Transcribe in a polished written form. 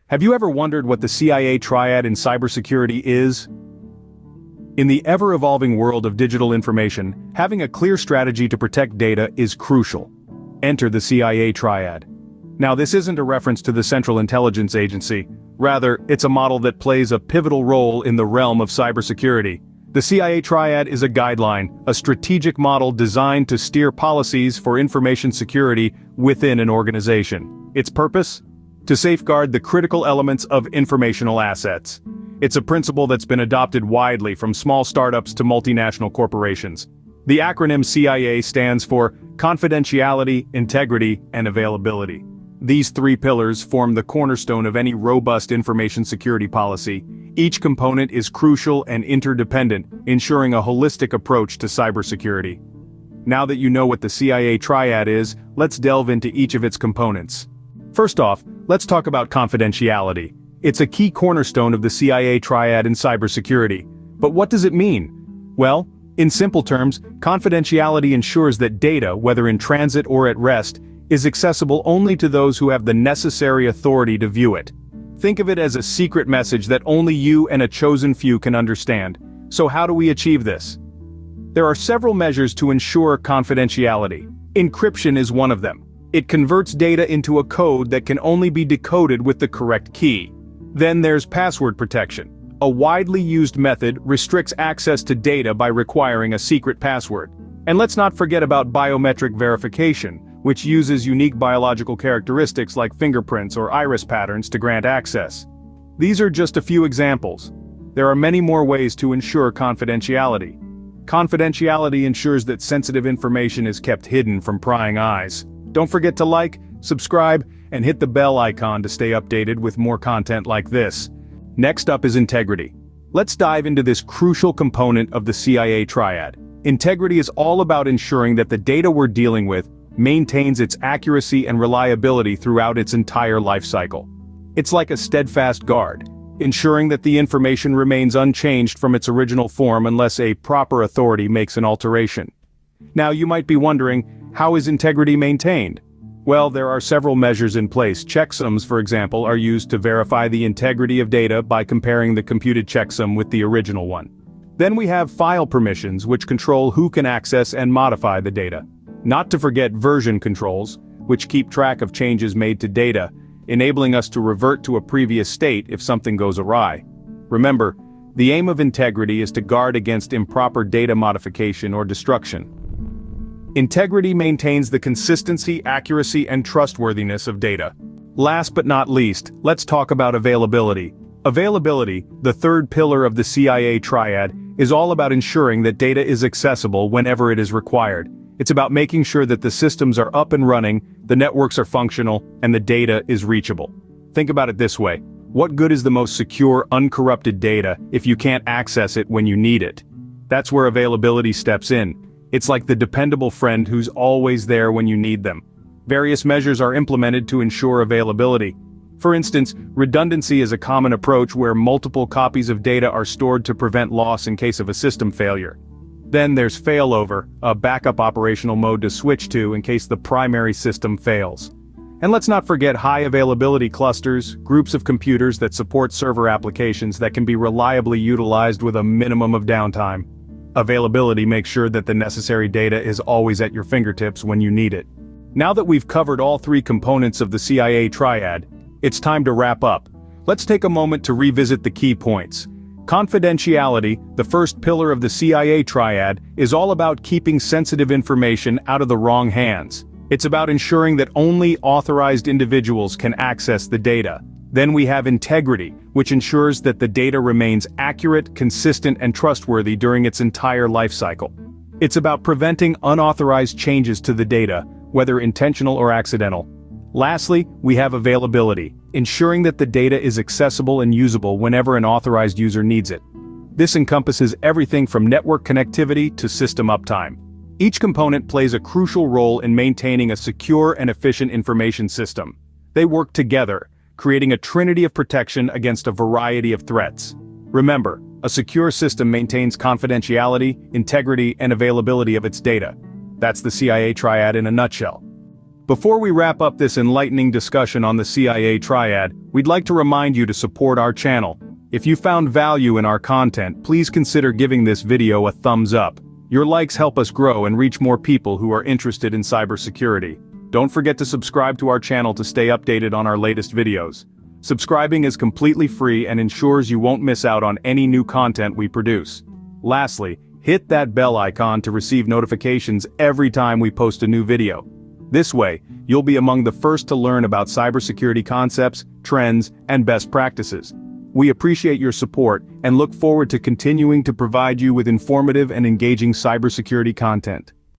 Have you ever wondered what the CIA Triad in cybersecurity is? In the ever-evolving world of digital information, having a clear strategy to protect data is crucial. Enter the CIA Triad. Now, this isn't a reference to the Central Intelligence Agency. Rather, it's a model that plays a pivotal role in the realm of cybersecurity. The CIA Triad is a guideline, a strategic model designed to steer policies for information security within an organization. Its purpose? To safeguard the critical elements of informational assets. It's a principle that's been adopted widely from small startups to multinational corporations. The acronym CIA stands for Confidentiality, Integrity, and Availability. These three pillars form the cornerstone of any robust information security policy. Each component is crucial and interdependent, ensuring a holistic approach to cybersecurity. Now that you know what the CIA Triad is, let's delve into each of its components. First off, let's talk about confidentiality. It's a key cornerstone of the CIA Triad in cybersecurity. But what does it mean? Well, in simple terms, confidentiality ensures that data, whether in transit or at rest, is accessible only to those who have the necessary authority to view it. Think of it as a secret message that only you and a chosen few can understand. So how do we achieve this? There are several measures to ensure confidentiality. Encryption is one of them. It converts data into a code that can only be decoded with the correct key. Then there's password protection. A widely used method restricts access to data by requiring a secret password. And let's not forget about biometric verification, which uses unique biological characteristics like fingerprints or iris patterns to grant access. These are just a few examples. There are many more ways to ensure confidentiality. Confidentiality ensures that sensitive information is kept hidden from prying eyes. Don't forget to like, subscribe, and hit the bell icon to stay updated with more content like this. Next up is integrity. Let's dive into this crucial component of the CIA Triad. Integrity is all about ensuring that the data we're dealing with maintains its accuracy and reliability throughout its entire life cycle. It's like a steadfast guard, ensuring that the information remains unchanged from its original form unless a proper authority makes an alteration. Now you might be wondering, how is integrity maintained? Well, there are several measures in place. Checksums, for example, are used to verify the integrity of data by comparing the computed checksum with the original one. Then we have file permissions, which control who can access and modify the data. Not to forget version controls, which keep track of changes made to data, enabling us to revert to a previous state if something goes awry. Remember, the aim of integrity is to guard against improper data modification or destruction. Integrity maintains the consistency, accuracy, and trustworthiness of data. Last but not least, let's talk about availability. Availability, the third pillar of the CIA Triad, is all about ensuring that data is accessible whenever it is required. It's about making sure that the systems are up and running, the networks are functional, and the data is reachable. Think about it this way. What good is the most secure, uncorrupted data if you can't access it when you need it? That's where availability steps in. It's like the dependable friend who's always there when you need them. Various measures are implemented to ensure availability. For instance, redundancy is a common approach where multiple copies of data are stored to prevent loss in case of a system failure. Then there's failover, a backup operational mode to switch to in case the primary system fails. And let's not forget high availability clusters, groups of computers that support server applications that can be reliably utilized with a minimum of downtime. Availability makes sure that the necessary data is always at your fingertips when you need it. Now that we've covered all three components of the CIA Triad, it's time to wrap up. Let's take a moment to revisit the key points. Confidentiality, the first pillar of the CIA Triad, is all about keeping sensitive information out of the wrong hands. It's about ensuring that only authorized individuals can access the data. Then we have integrity, which ensures that the data remains accurate, consistent, and trustworthy during its entire life cycle. It's about preventing unauthorized changes to the data, whether intentional or accidental. Lastly, we have availability, ensuring that the data is accessible and usable whenever an authorized user needs it. This encompasses everything from network connectivity to system uptime. Each component plays a crucial role in maintaining a secure and efficient information system. They work together, creating a trinity of protection against a variety of threats. Remember, a secure system maintains confidentiality, integrity, and availability of its data. That's the CIA Triad in a nutshell. Before we wrap up this enlightening discussion on the CIA Triad, we'd like to remind you to support our channel. If you found value in our content, please consider giving this video a thumbs up. Your likes help us grow and reach more people who are interested in cybersecurity. Don't forget to subscribe to our channel to stay updated on our latest videos. Subscribing is completely free and ensures you won't miss out on any new content we produce. Lastly, hit that bell icon to receive notifications every time we post a new video. This way, you'll be among the first to learn about cybersecurity concepts, trends, and best practices. We appreciate your support and look forward to continuing to provide you with informative and engaging cybersecurity content.